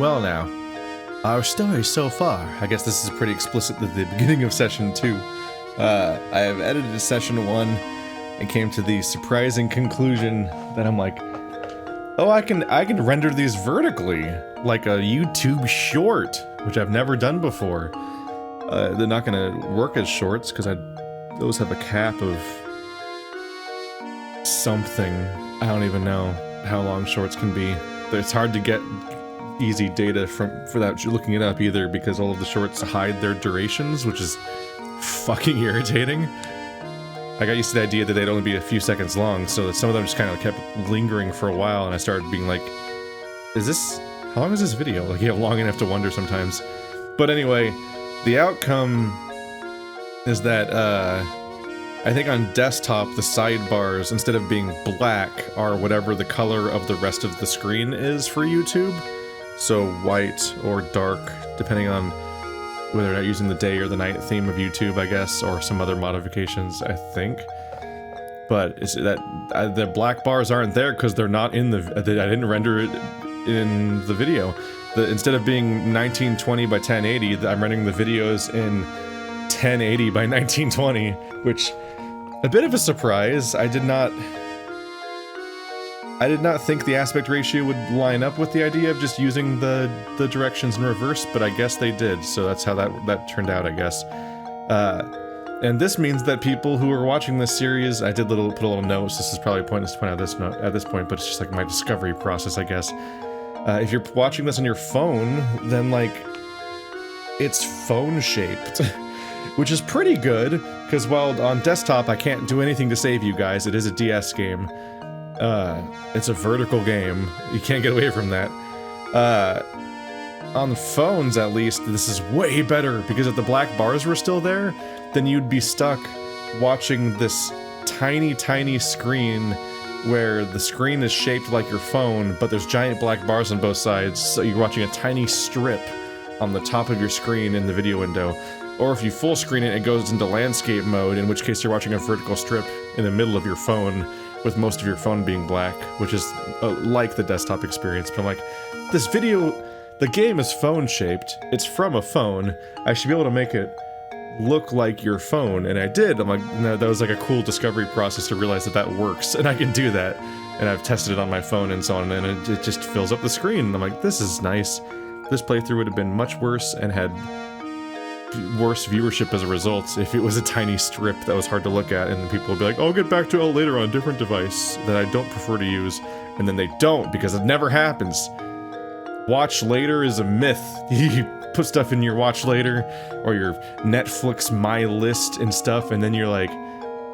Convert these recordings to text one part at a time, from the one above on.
Well now, our story so far, I guess this is pretty explicit at the beginning of session 2. I have edited session 1 and came to the surprising conclusion that I'm like, oh, I can render these vertically, like a YouTube short, which I've never done before. They're not gonna work as shorts, because those have a cap of something. I don't even know how long shorts can be. It's hard to get easy data without looking it up either, because all of the shorts hide their durations, which is fucking irritating. I got used to the idea that they'd only be a few seconds long, so that some of them just kind of kept lingering for a while, and I started being like, how long is this video? Like, you have long enough to wonder sometimes. But anyway, the outcome is that, I think on desktop, the sidebars, instead of being black, are whatever the color of the rest of the screen is for YouTube. So white or dark, depending on whether or not using the day or the night theme of YouTube, I guess, or some other modifications, I think. But is that the black bars aren't there because they're not in the. I didn't render it in the video. Instead of being 1920 by 1080, I'm rendering the videos in 1080 by 1920, which a bit of a surprise. I did not think the aspect ratio would line up with the idea of just using the directions in reverse, but I guess they did, so that's how that turned out, I guess. And this means that people who are watching this series, I did put a little notes. This is probably pointless to point out at this point, but it's just like my discovery process, I guess. If you're watching this on your phone, then like it's phone shaped, which is pretty good, because while on desktop I can't do anything to save you guys. It is a DS game. It's a vertical game. You can't get away from that. On the phones, at least, this is way better, because if the black bars were still there, then you'd be stuck watching this tiny, tiny screen where the screen is shaped like your phone, but there's giant black bars on both sides, so you're watching a tiny strip on the top of your screen in the video window. Or if you full screen it, it goes into landscape mode, in which case you're watching a vertical strip in the middle of your phone, with most of your phone being black, which is like the desktop experience. But I'm like, this video, the game is phone-shaped, it's from a phone, I should be able to make it look like your phone, and I did. I'm like, no, that was like a cool discovery process to realize that works, and I can do that. And I've tested it on my phone and so on, and it just fills up the screen, and I'm like, this is nice. This playthrough would have been much worse and had worse viewership as a result if it was a tiny strip that was hard to look at, and then people would be like, I'll get back to it later on a different device that I don't prefer to use, and then they don't, because it never happens. Watch later is a myth. You put stuff in your watch later, or your Netflix my list and stuff, and then you're like,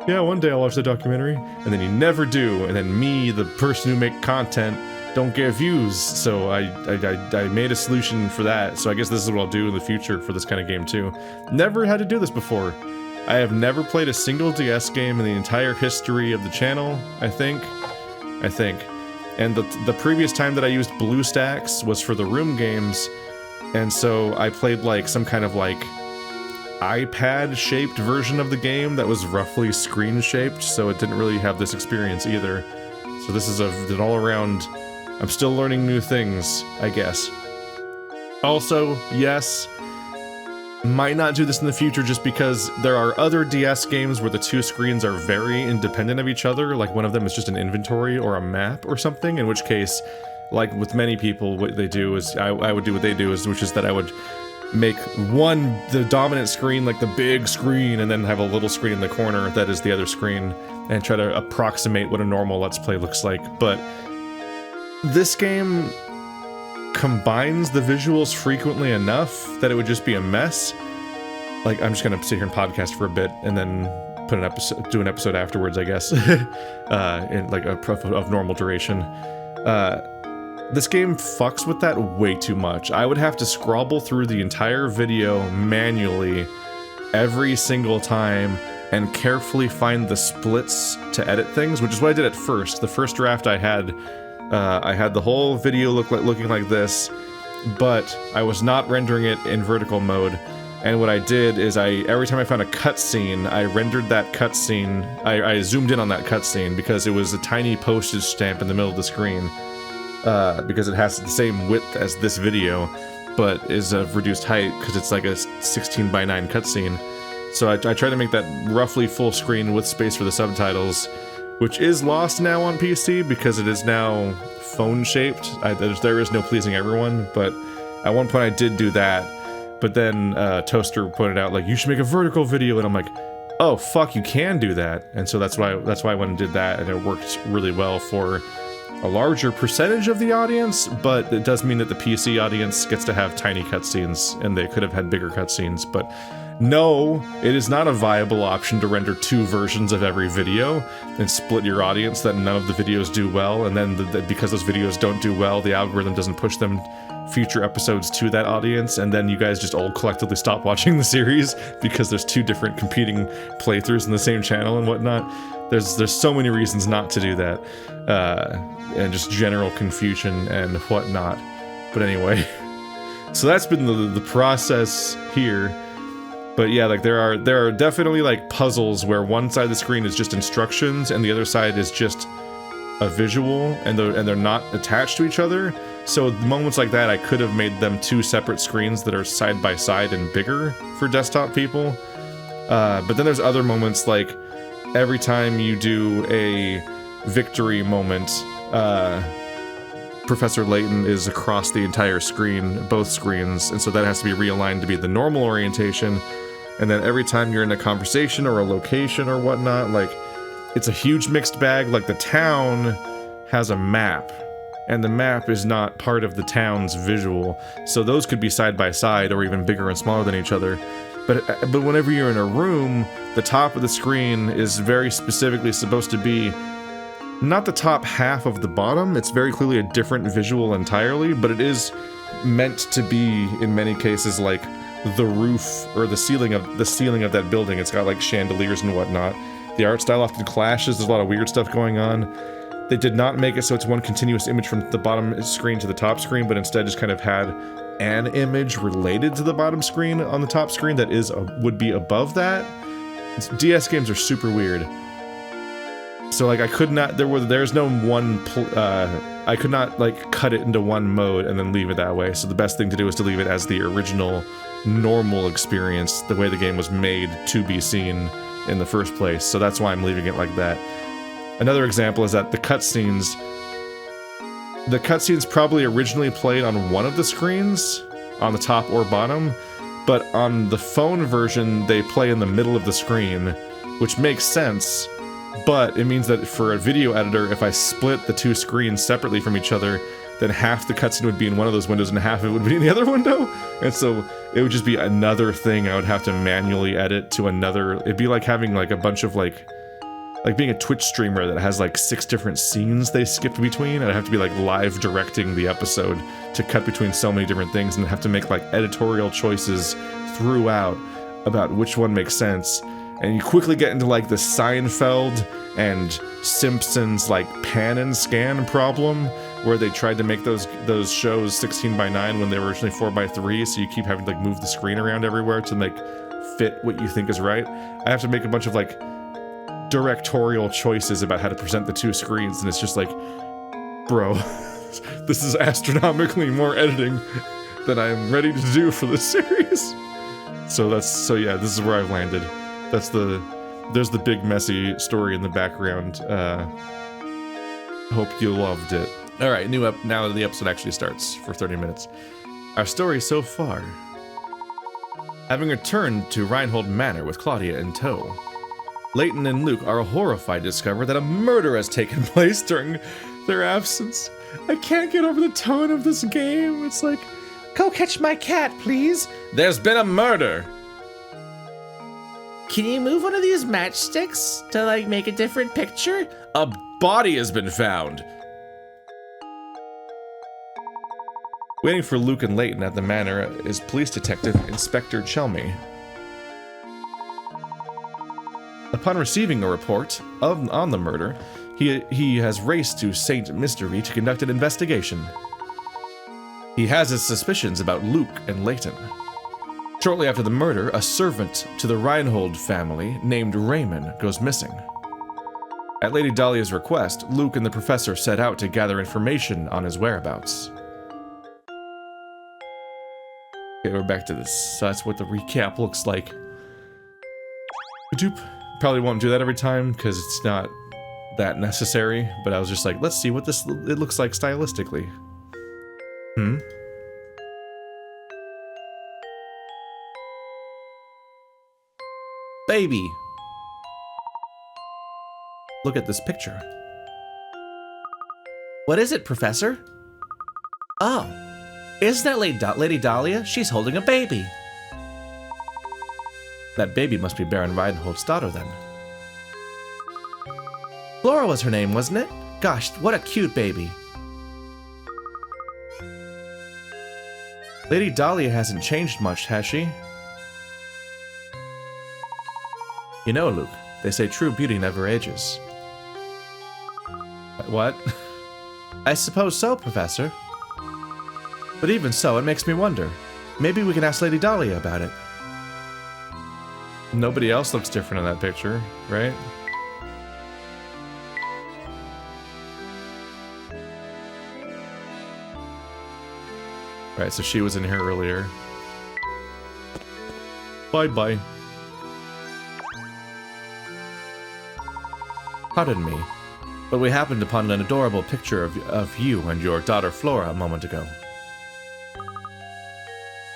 yeah, one day I'll watch the documentary, and then you never do, and then me, the person who make content, don't get views, so I made a solution for that, so I guess this is what I'll do in the future for this kind of game too. Never had to do this before. I have never played a single DS game in the entire history of the channel, I think. And the previous time that I used BlueStacks was for the room games, and so I played like some kind of like iPad-shaped version of the game that was roughly screen-shaped, so it didn't really have this experience either. So this is an all-around... I'm still learning new things, I guess. Also, yes, might not do this in the future just because there are other DS games where the two screens are very independent of each other, like one of them is just an inventory or a map or something, in which case, like with many people, what they do is, I would do what they do, which is that I would make the dominant screen like the big screen, and then have a little screen in the corner that is the other screen, and try to approximate what a normal Let's Play looks like, but this game combines the visuals frequently enough that it would just be a mess. Like, I'm just gonna sit here and podcast for a bit, and then do an episode afterwards, I guess, in like of normal duration. This game fucks with that way too much. I would have to scrobble through the entire video manually every single time and carefully find the splits to edit things, which is what I did at first. The first draft I had the whole video looking like this, but I was not rendering it in vertical mode. And what I did is every time I found a cutscene, I rendered that cutscene. I zoomed in on that cutscene because it was a tiny postage stamp in the middle of the screen. because it has the same width as this video, but is of reduced height because it's like a 16:9 cutscene. So I try to make that roughly full screen with space for the subtitles, which is lost now on PC because it is now phone-shaped. There is no pleasing everyone, but at one point I did do that. But then Toaster pointed out, like, you should make a vertical video, and I'm like, oh fuck, you can do that. And so that's why I went and did that, and it worked really well for a larger percentage of the audience, but it does mean that the PC audience gets to have tiny cutscenes, and they could have had bigger cutscenes. But no, it is not a viable option to render 2 versions of every video and split your audience that none of the videos do well, and then because those videos don't do well, the algorithm doesn't push them future episodes to that audience, and then you guys just all collectively stop watching the series because there's 2 different competing playthroughs in the same channel and whatnot. There's so many reasons not to do that, and just general confusion and whatnot. But anyway, so that's been the process here. But yeah, like there are definitely like puzzles where one side of the screen is just instructions and the other side is just a visual, and they're not attached to each other. So moments like that, I could have made them 2 separate screens that are side by side and bigger for desktop people. But then there's other moments, like every time you do a victory moment, Professor Layton is across the entire screen, both screens, and so that has to be realigned to be the normal orientation. And then every time you're in a conversation or a location or whatnot, like, it's a huge mixed bag. Like, the town has a map, and the map is not part of the town's visual, so those could be side by side or even bigger and smaller than each other. But whenever you're in a room, the top of the screen is very specifically supposed to be not the top half of the bottom. It's very clearly a different visual entirely, but it is meant to be, in many cases, like the roof or the ceiling of that building. It's got like chandeliers and whatnot. The art style often clashes. There's a lot of weird stuff going on. They did not make it so it's one continuous image from the bottom screen to the top screen, but instead just kind of had an image related to the bottom screen on the top screen that would be above that. DS games are super weird. So like I could not, there's no one, I could not like cut it into one mode and then leave it that way. So the best thing to do is to leave it as the original normal experience, the way the game was made to be seen in the first place. So that's why I'm leaving it like that. Another example is that the cutscenes probably originally played on one of the screens, on the top or bottom, but on the phone version they play in the middle of the screen, which makes sense. But it means that for a video editor, if I split the 2 screens separately from each other, then half the cutscene would be in one of those windows and half of it would be in the other window. And so it would just be another thing I would have to manually edit to another. It'd be like having like a bunch of like being a Twitch streamer that has like 6 different scenes they skipped between. I'd have to be like live directing the episode to cut between so many different things and have to make like editorial choices throughout about which one makes sense. And you quickly get into like the Seinfeld and Simpsons like pan and scan problem, where they tried to make those shows 16:9 when they were originally 4:3, so you keep having to like move the screen around everywhere to make fit what you think is right. I have to make a bunch of like directorial choices about how to present the 2 screens, and it's just like, bro, this is astronomically more editing than I'm ready to do for this series. So yeah, this is where I've landed. There's the big messy story in the background. Hope you loved it. All right, now the episode actually starts for 30 minutes. Our story so far. Having returned to Reinhold Manor with Claudia in tow, Layton and Luke are horrified to discover that a murder has taken place during their absence. I can't get over the tone of this game. It's like, go catch my cat, please. There's been a murder. Can you move one of these matchsticks to, like, make a different picture? A body has been found. Waiting for Luke and Layton at the manor is police detective Inspector Chelmy. Upon receiving a report on the murder, he has raced to St Mystere to conduct an investigation. He has his suspicions about Luke and Layton. Shortly after the murder, a servant to the Reinhold family named Raymond goes missing. At Lady Dahlia's request, Luke and the professor set out to gather information on his whereabouts. Okay, we're back to this. So that's what the recap looks like. Probably won't do that every time because it's not that necessary, but I was just like, let's see what it looks like stylistically. Baby! Look at this picture. What is it, Professor? Oh, isn't that Lady Dahlia? She's holding a baby. That baby must be Baron Reinhold's daughter, then. Flora was her name, wasn't it? Gosh, what a cute baby. Lady Dahlia hasn't changed much, has she? You know, Luke, they say true beauty never ages. What? I suppose so, Professor. But even so, it makes me wonder. Maybe we can ask Lady Dahlia about it. Nobody else looks different in that picture, right? Right, so she was in here earlier. Bye-bye. Pardon me, but we happened upon an adorable picture of you and your daughter Flora a moment ago.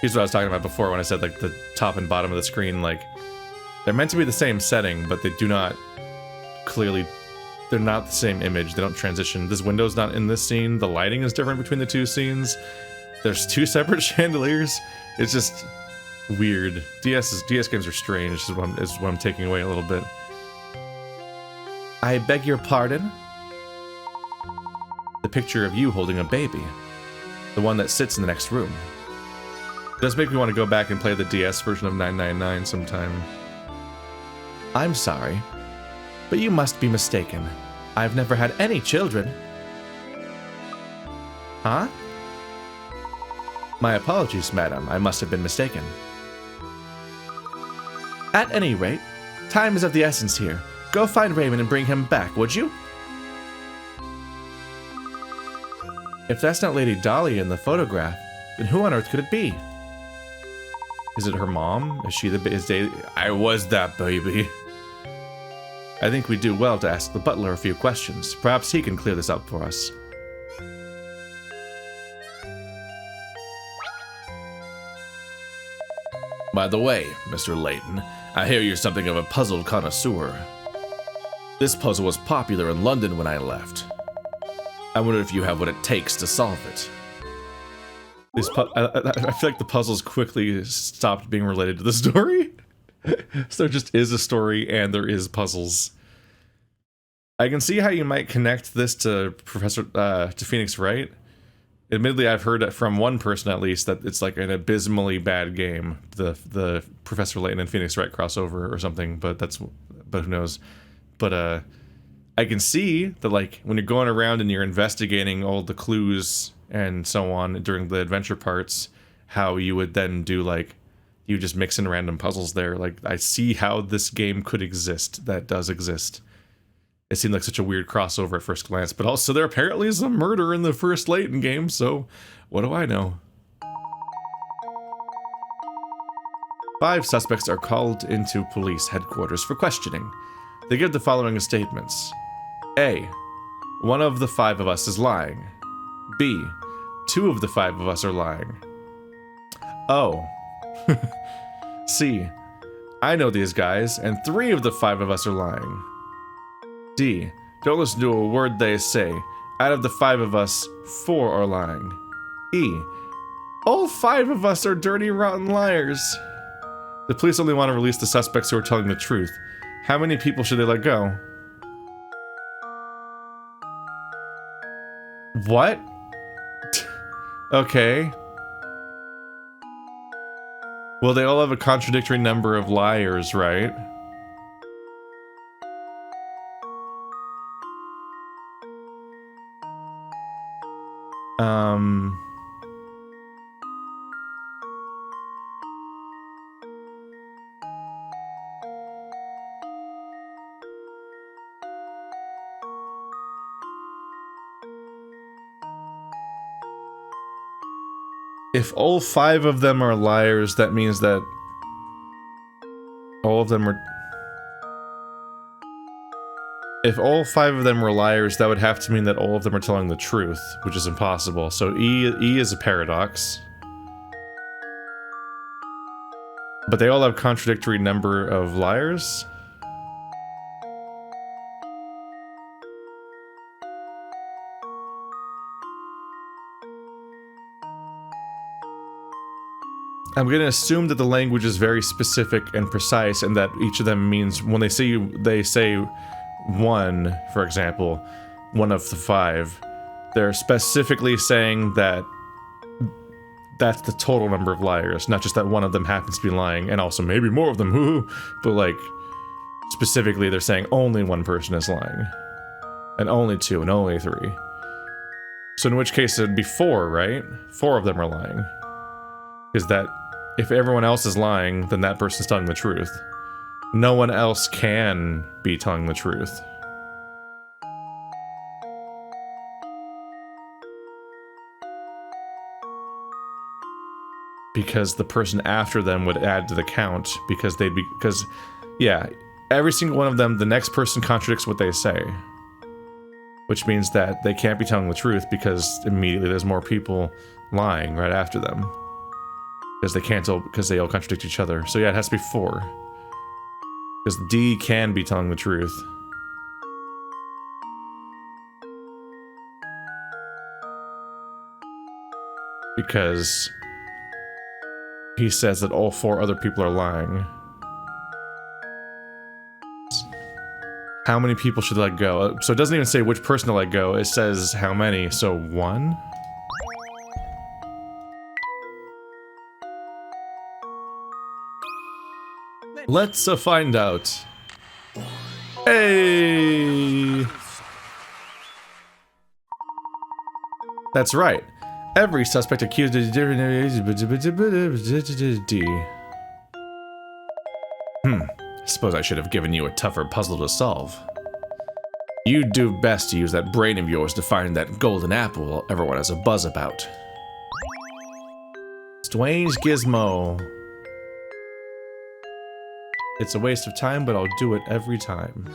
Here's what I was talking about before when I said, like, the top and bottom of the screen, like, they're meant to be the same setting, but they do not clearly... They're not the same image. They don't transition. This window's not in this scene. The lighting is different between the two scenes. There's two separate chandeliers. It's just weird. DS games are strange, is what I'm taking away a little bit. I beg your pardon? The picture of you holding a baby. The one that sits in the next room. It does make me want to go back and play the DS version of 999 sometime. I'm sorry, but you must be mistaken. I've never had any children. Huh? My apologies, madam. I must have been mistaken. At any rate, time is of the essence here. Go find Raymond and bring him back, would you? If that's not Lady Dahlia in the photograph, then who on earth could it be? Is it her mom? Is she I was that baby. I think we do well to ask the butler a few questions. Perhaps he can clear this up for us. By the way, Mr. Layton, I hear you're something of a puzzle connoisseur. This puzzle was popular in London when I left. I wonder if you have what it takes to solve it. I feel like the puzzles quickly stopped being related to the story. So there just is a story and there is puzzles. I can see how you might connect this to to Phoenix Wright. Admittedly, I've heard from one person at least that it's like an abysmally bad game, the Professor Layton and Phoenix Wright crossover or something, but who knows. But I can see that, like, when you're going around and you're investigating all the clues and so on during the adventure parts, how you would then do, like, you just mix in random puzzles there. Like, I see how this game could exist. That does exist. It seemed like such a weird crossover at first glance, but also there apparently is a murder in the first Layton game, so what do I know? 5 suspects are called into police headquarters for questioning. They give the following statements. A. One of the 5 of us is lying. B. 2 of the 5 of us are lying. O. C. I know these guys, and 3 of the 5 of us are lying. D. Don't listen to a word they say. Out of the 5 of us, 4 are lying. E. All 5 of us are dirty, rotten liars. The police only want to release the suspects who are telling the truth. How many people should they let go? What? Okay. Well, they all have a contradictory number of liars, right? If all 5 of them are liars, that means that all of them are... If all 5 of them were liars, that would have to mean that all of them are telling the truth, which is impossible. So E is a paradox. But they all have contradictory number of liars? I'm going to assume that the language is very specific and precise, and that each of them means when they say one, for example, one of the 5, they're specifically saying that that's the total number of liars, not just that one of them happens to be lying, and also maybe more of them, but like, specifically they're saying only one person is lying, and only 2, and only 3. So in which case it'd be 4, right? 4 of them are lying. Because that, if everyone else is lying, then that person's telling the truth. No one else can be telling the truth. Because the person after them would add to the count, because yeah, every single one of them, the next person contradicts what they say. Which means that they can't be telling the truth, because immediately there's more people lying right after them. Because they all contradict each other. So yeah, it has to be 4. Because D can be telling the truth. Because he says that all 4 other people are lying. How many people should let go? So it doesn't even say which person to let go, it says how many, so 1? Let's find out. Hey! That's right. Every suspect accused of different areas. Suppose I should have given you a tougher puzzle to solve. You'd do best to use that brain of yours to find that golden apple everyone has a buzz about. Strange gizmo. It's a waste of time, but I'll do it every time.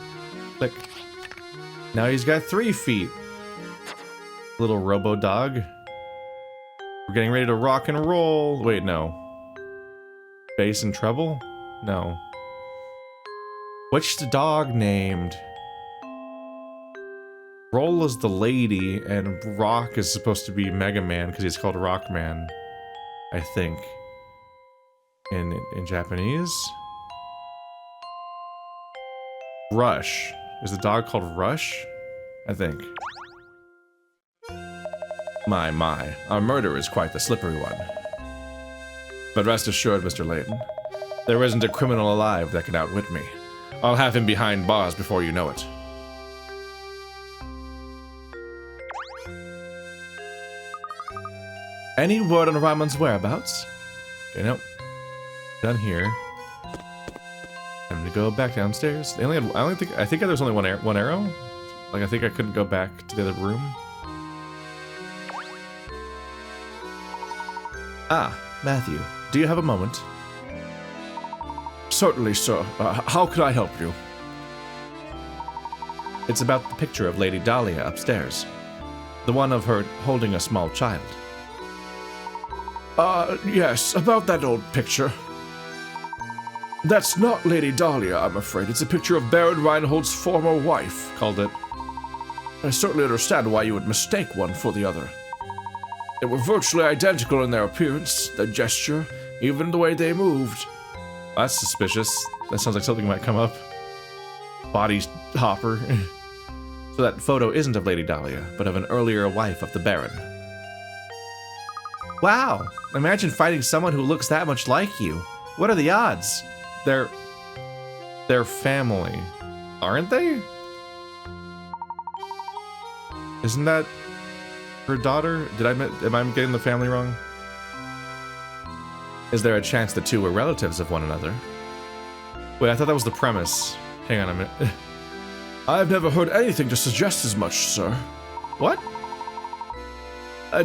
Click. Now he's got 3 feet. Little robo dog. We're getting ready to rock and roll. Wait, no. Bass and treble? No. What's the dog named? Roll is the lady, and Rock is supposed to be Mega Man because he's called Rockman, I think. In Japanese? Rush. Is the dog called Rush? I think. My, our murder is quite the slippery one. But rest assured, Mr. Layton, there isn't a criminal alive that can outwit me. I'll have him behind bars before you know it. Any word on Ramon's whereabouts? Okay, nope. Done here. Time to go back downstairs. They only had, I think there was only one arrow. Like, I think I couldn't go back to the other room. Ah, Matthew, do you have a moment? Certainly, sir. How can I help you? It's about the picture of Lady Dahlia upstairs. The one of her holding a small child. Yes, about that old picture. That's not Lady Dahlia, I'm afraid. It's a picture of Baron Reinhold's former wife. Called it. I certainly understand why you would mistake one for the other. They were virtually identical in their appearance, their gesture, even the way they moved. That's suspicious. That sounds like something might come up. Body hopper. So that photo isn't of Lady Dahlia, but of an earlier wife of the Baron. Wow! Imagine finding someone who looks that much like you. What are the odds? They're family, aren't they? Isn't that her daughter? Am I getting the family wrong? Is there a chance the two were relatives of one another? Wait, I thought that was the premise. Hang on a minute. I've never heard anything to suggest as much, sir. What?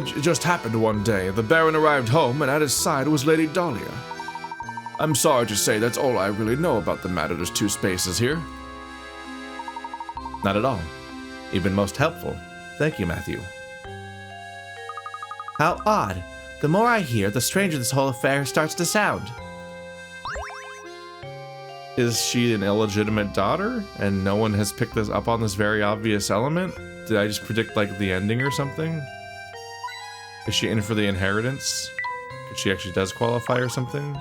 just happened one day. The Baron arrived home, and at his side was Lady Dahlia. I'm sorry to say that's all I really know about the matter. There's two spaces here. Not at all. You've been most helpful. Thank you, Matthew. How odd. The more I hear, the stranger this whole affair starts to sound. Is she an illegitimate daughter? And no one has picked this up on this very obvious element? Did I just predict, like, the ending or something? Is she in for the inheritance? If she actually does qualify or something?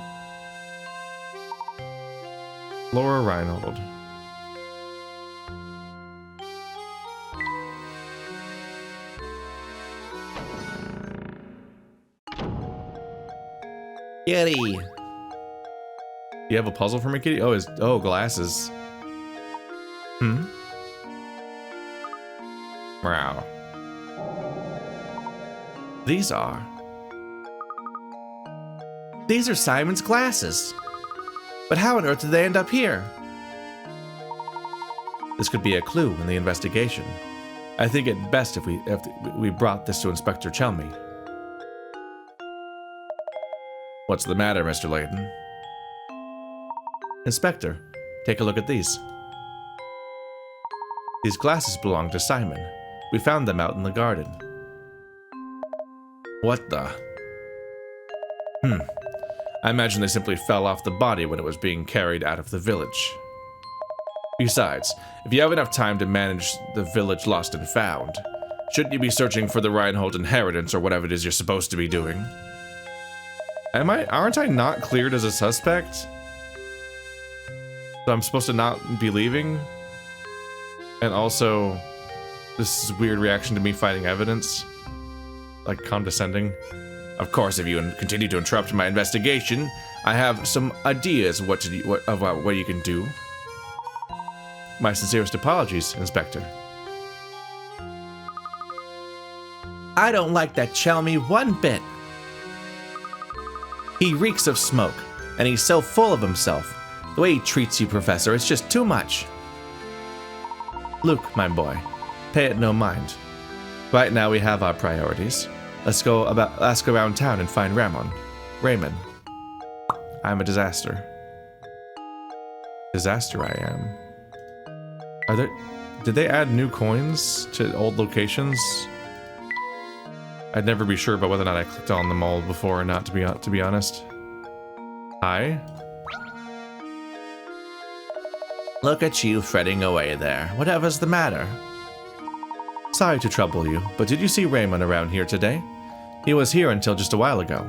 Laura Reinhold. Kitty. You have a puzzle for me, Kitty? Oh, glasses. Wow. These are Simon's glasses. But how on earth did they end up here? This could be a clue in the investigation. I think it best if we brought this to Inspector Chelmy. What's the matter, Mr. Layton? Inspector, take a look at these. These glasses belong to Simon. We found them out in the garden. What the? I imagine they simply fell off the body when it was being carried out of the village. Besides, if you have enough time to manage the village lost and found, shouldn't you be searching for the Reinhold inheritance or whatever it is you're supposed to be doing? Aren't I not cleared as a suspect? So I'm supposed to not be leaving? And also, this is a weird reaction to me finding evidence. Like, condescending. Of course, if you continue to interrupt my investigation, I have some ideas about what you can do. My sincerest apologies, Inspector. I don't like that Chelmy one bit. He reeks of smoke, and he's so full of himself. The way he treats you, Professor, it's just too much. Luke, my boy, pay it no mind. Right now we have our priorities. Let's go around town and find Raymond. I'm a disaster. Disaster I am. Did they add new coins to old locations? I'd never be sure about whether or not I clicked on them all before or not, to be honest. Hi? Look at you fretting away there. Whatever's the matter? Sorry to trouble you, but did you see Raymond around here today? He was here until just a while ago.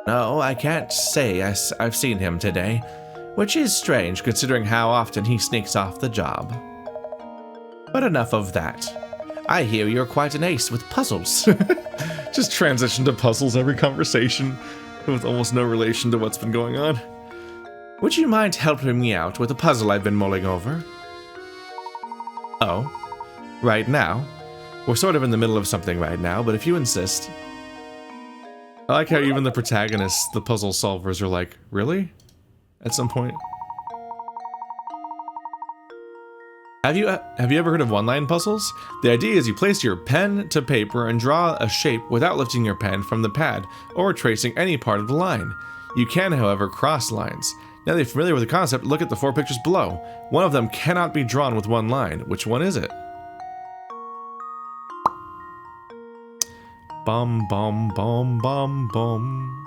No, I can't say I've seen him today, which is strange considering how often he sneaks off the job. But enough of that. I hear you're quite an ace with puzzles. Just transition to puzzles every conversation with almost no relation to what's been going on. Would you mind helping me out with a puzzle I've been mulling over? Oh, right now? We're sort of in the middle of something right now, but if you insist. I like how even the protagonists, the puzzle solvers, are like, really? At some point. Have you ever heard of one-line puzzles? The idea is you place your pen to paper and draw a shape without lifting your pen from the pad or tracing any part of the line. You can, however, cross lines. Now that you're familiar with the concept, look at the 4 pictures below. One of them cannot be drawn with one line. Which one is it? Bum bum bum bum bum.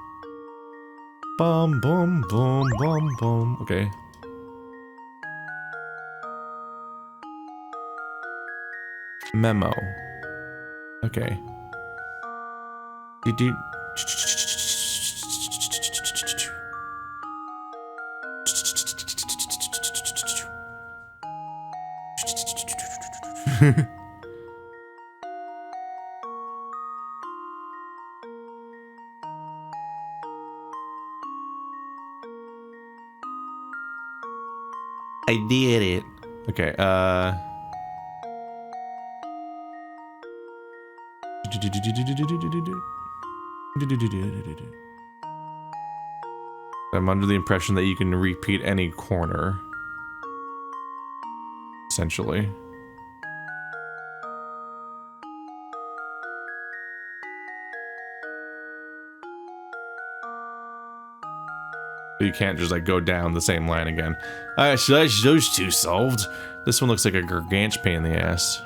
Bum bum bum bum bum. Okay. Memo. Okay. I did it. Okay, I'm under the impression that you can repeat any corner. Essentially. You can't just like go down the same line again. Alright, so that's those two solved. This one looks like a gargantuan pain in the ass.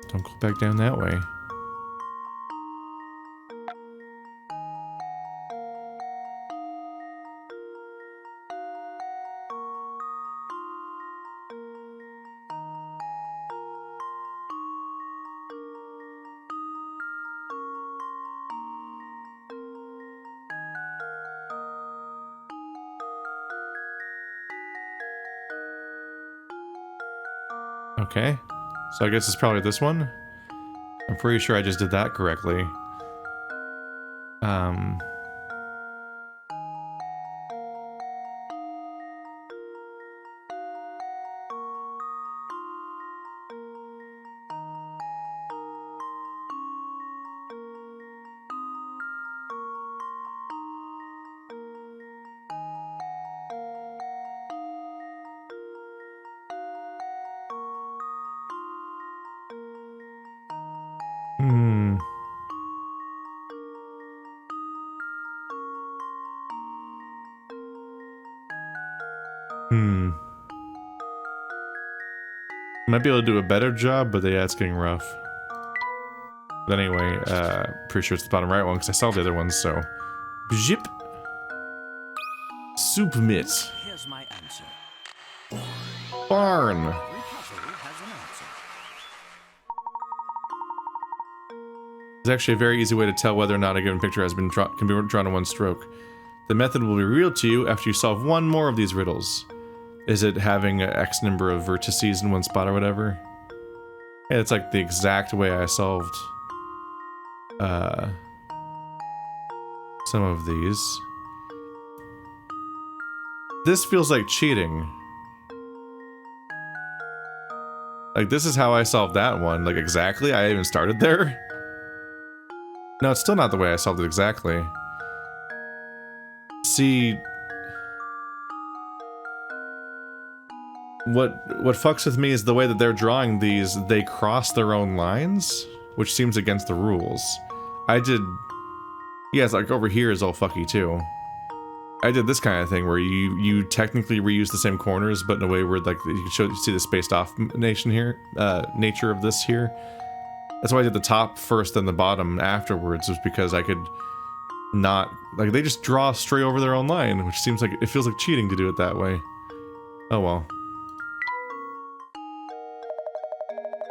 Don't go back down that way. Okay, so I guess it's probably this one. I'm pretty sure I just did that correctly. Might be able to do a better job, but yeah, it's getting rough. But anyway, pretty sure it's the bottom right one because I saw the other ones, so. Zip. Submit. Here's my answer. Barn. Every puzzle has an answer. There's actually a very easy way to tell whether or not a given picture has been can be drawn in one stroke. The method will be revealed to you after you solve one more of these riddles. Is it having X number of vertices in one spot or whatever? Yeah, it's like the exact way I solved some of these. This feels like cheating. Like, this is how I solved that one, like exactly. I even started there. No, it's still not the way I solved it exactly. See, what fucks with me is the way that they're drawing these, they cross their own lines, which seems against the rules. I did, yeah, it's like over here is all fucky too. I did this kind of thing where you technically reuse the same corners, but in a way where like you can see the spaced off nature of this here. That's why I did the top first and the bottom afterwards, was because I could not, like, they just draw straight over their own line, which seems like, it feels like cheating to do it that way. Oh well.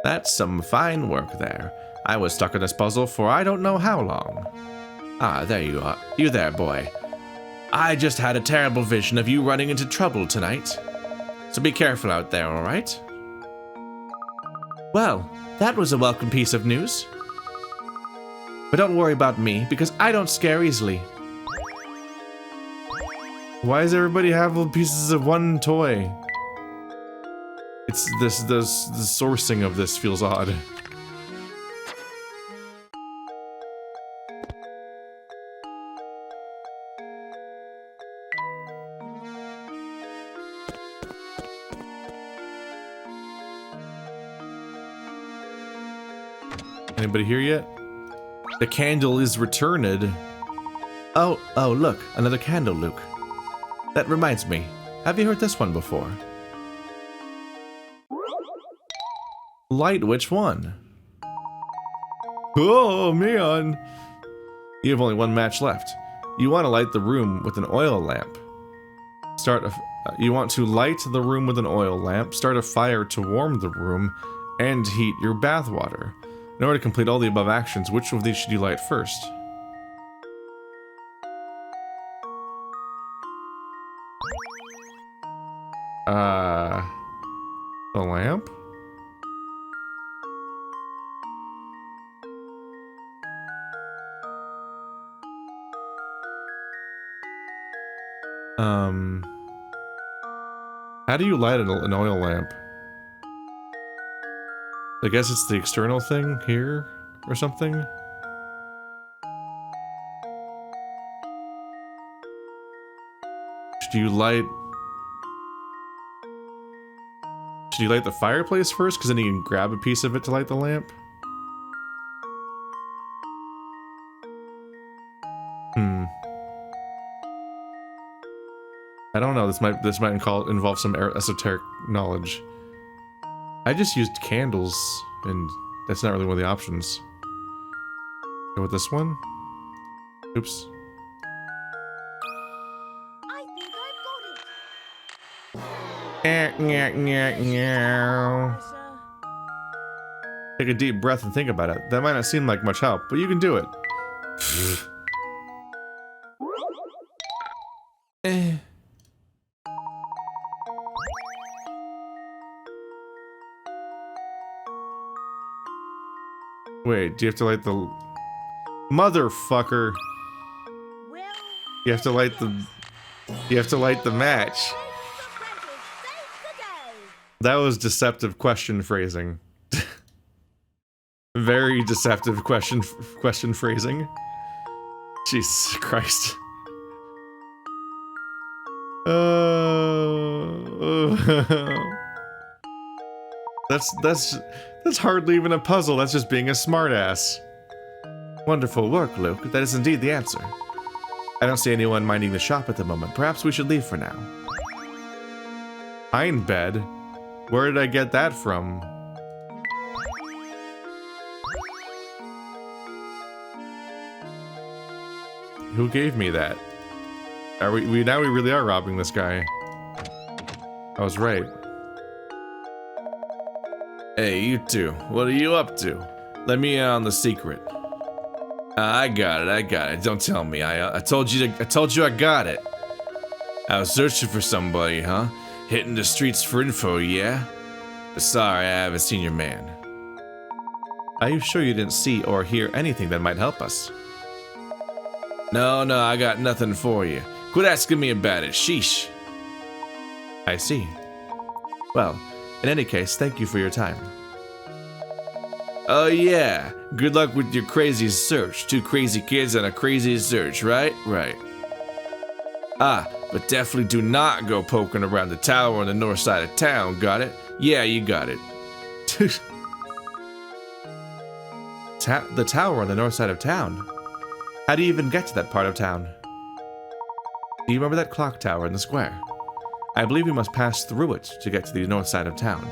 That's some fine work there. I was stuck in this puzzle for I don't know how long. Ah, there you are. You there, boy. I just had a terrible vision of you running into trouble tonight. So be careful out there, alright? Well, that was a welcome piece of news. But don't worry about me, because I don't scare easily. Why does everybody have little pieces of one toy? It's the sourcing of this feels odd. Anybody here yet? The candle is returned. Oh, look, another candle, Luke. That reminds me, have you heard this one before? Light which one? Oh, man. You have only one match left. You want to light the room with an oil lamp. You want to light the room with an oil lamp, start a fire to warm the room, and heat your bath water. In order to complete all the above actions, which of these should you light first? The lamp? How do you light an oil lamp? I guess it's the external thing here or something. Do you light? Should you light the fireplace first? Because then you can grab a piece of it to light the lamp. I don't know. This might involve some esoteric knowledge. I just used candles, and that's not really one of the options. Go with this one. Oops. I think I've got it. Take a deep breath and think about it. That might not seem like much help, but you can do it. Wait, do you have to light the... Motherfucker! Well, You have to light the... You have to light the match. Apprentice saves the day. That was deceptive question phrasing. Very deceptive question phrasing. Jesus Christ. That's hardly even a puzzle. That's just being a smartass. Wonderful work, Luke. That is indeed the answer. I don't see anyone minding the shop at the moment. Perhaps we should leave for now. Iron bed? Where did I get that from? Who gave me that? Are we now we really are robbing this guy. I was right. Hey, you two. What are you up to? Let me in on the secret. I got it. Don't tell me. I told you I got it. I was searching for somebody, huh? Hitting the streets for info, yeah? But sorry, I haven't seen your man. Are you sure you didn't see or hear anything that might help us? No, I got nothing for you. Quit asking me about it, sheesh. I see. Well, in any case, thank you for your time. Oh yeah, good luck with your crazy search. 2 crazy kids on a crazy search, right? Right. Ah, but definitely do not go poking around the tower on the north side of town, got it? Yeah, you got it. The tower on the north side of town? How do you even get to that part of town? Do you remember that clock tower in the square? I believe we must pass through it to get to the north side of town.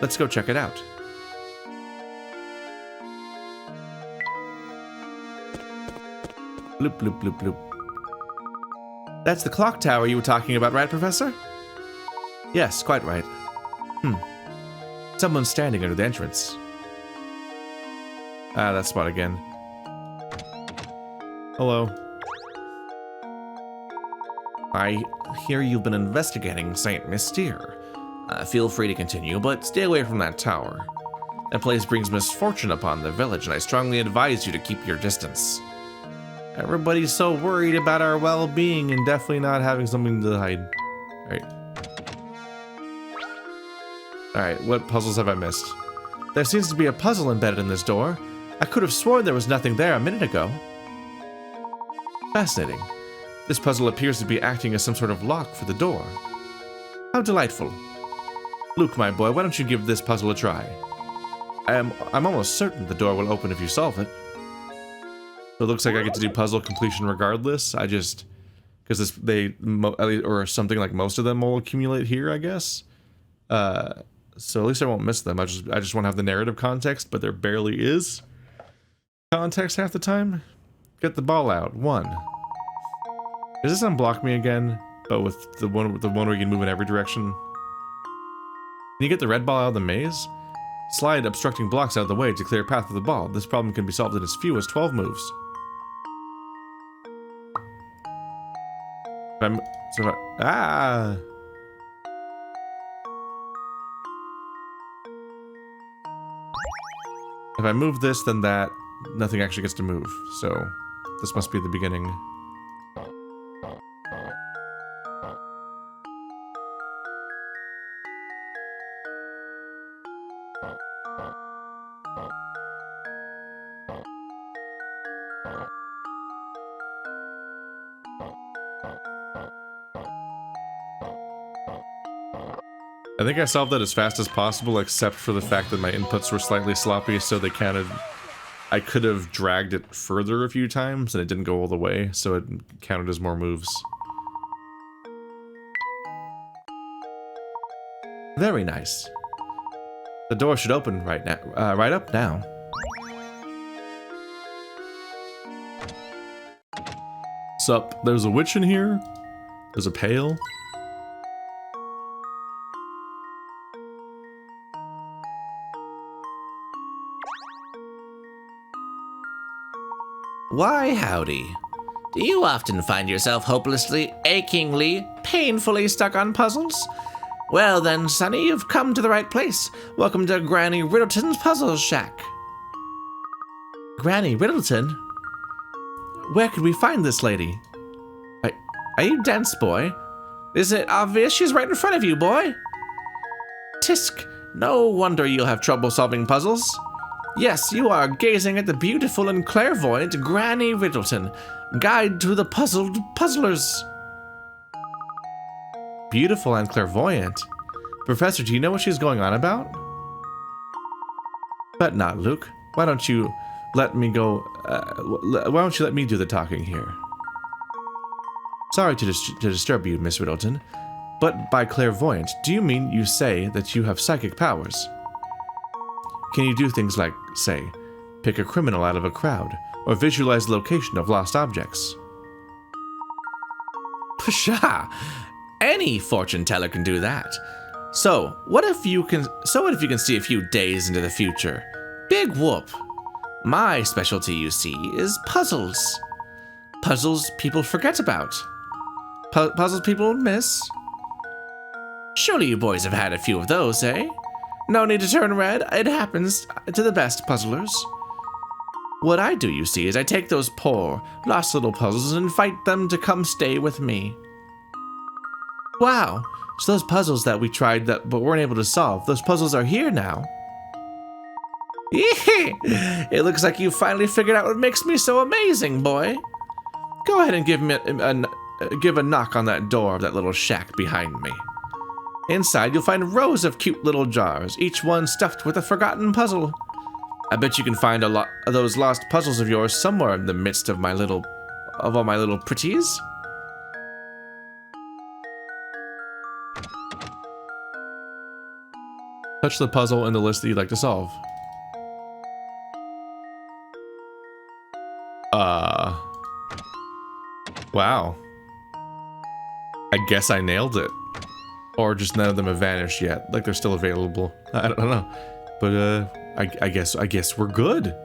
Let's go check it out. Bloop, bloop, bloop, bloop. That's the clock tower you were talking about, right, Professor? Yes, quite right. Someone's standing under the entrance. Ah, that spot again. Hello. I hear you've been investigating St Mystere. Feel free to continue, but stay away from that tower. That place brings misfortune upon the village, and I strongly advise you to keep your distance. Everybody's so worried about our well-being and definitely not having something to hide. Alright, what puzzles have I missed? There seems to be a puzzle embedded in this door. I could have sworn there was nothing there a minute ago. Fascinating. This puzzle appears to be acting as some sort of lock for the door. How delightful. Luke, my boy, why don't you give this puzzle a try? I'm almost certain the door will open if you solve it. So it looks like I get to do puzzle completion regardless. I just... because or something like most of them will accumulate here, I guess. So at least I won't miss them. I just won't have the narrative context, but there barely is context half the time. Get the ball out. 1. Does this unblock me again? But with the one where you can move in every direction. Can you get the red ball out of the maze? Slide obstructing blocks out of the way to clear a path of the ball. This problem can be solved in as few as 12 moves. Ah! If I move this, then that, nothing actually gets to move. So, this must be the beginning. I think I solved that as fast as possible, except for the fact that my inputs were slightly sloppy, so they counted... I could have dragged it further a few times, and it didn't go all the way, so it counted as more moves. Very nice. The door should open right now. Right up now. Sup, there's a witch in here? There's a pail? Why, howdy. Do you often find yourself hopelessly, achingly, painfully stuck on puzzles? Well then, Sonny, you've come to the right place. Welcome to Granny Riddleton's Puzzle Shack. Granny Riddleton? Where could we find this lady? Are you dense, boy? Is it obvious she's right in front of you, boy? Tisk, no wonder you'll have trouble solving puzzles. Yes, you are gazing at the beautiful and clairvoyant Granny Riddleton, guide to the puzzled puzzlers. Beautiful and clairvoyant? Professor, do you know what she's going on about? Bet not, Luke. Why don't you let me go, why don't you let me do the talking here? Sorry to disturb you, Miss Riddleton, but by clairvoyant, do you mean you say that you have psychic powers? Can you do things like, say, pick a criminal out of a crowd, or visualize the location of lost objects? Pshaw! Any fortune teller can do that. So what if you can see a few days into the future? Big whoop. My specialty, you see, is puzzles. Puzzles people forget about. Puzzles people miss. Surely you boys have had a few of those, eh? No need to turn red. It happens to the best puzzlers. What I do, you see, is I take those poor, lost little puzzles and invite them to come stay with me. Wow, so those puzzles that we tried but weren't able to solve, those puzzles are here now. It looks like you finally figured out what makes me so amazing, boy. Go ahead and give a knock on that door of that little shack behind me. Inside, you'll find rows of cute little jars, each one stuffed with a forgotten puzzle. I bet you can find a lot of those lost puzzles of yours somewhere in the midst of all my little pretties. Touch the puzzle in the list that you'd like to solve. Wow. I guess I nailed it. Or just none of them have vanished yet. Like they're still available. I don't know. But I guess we're good.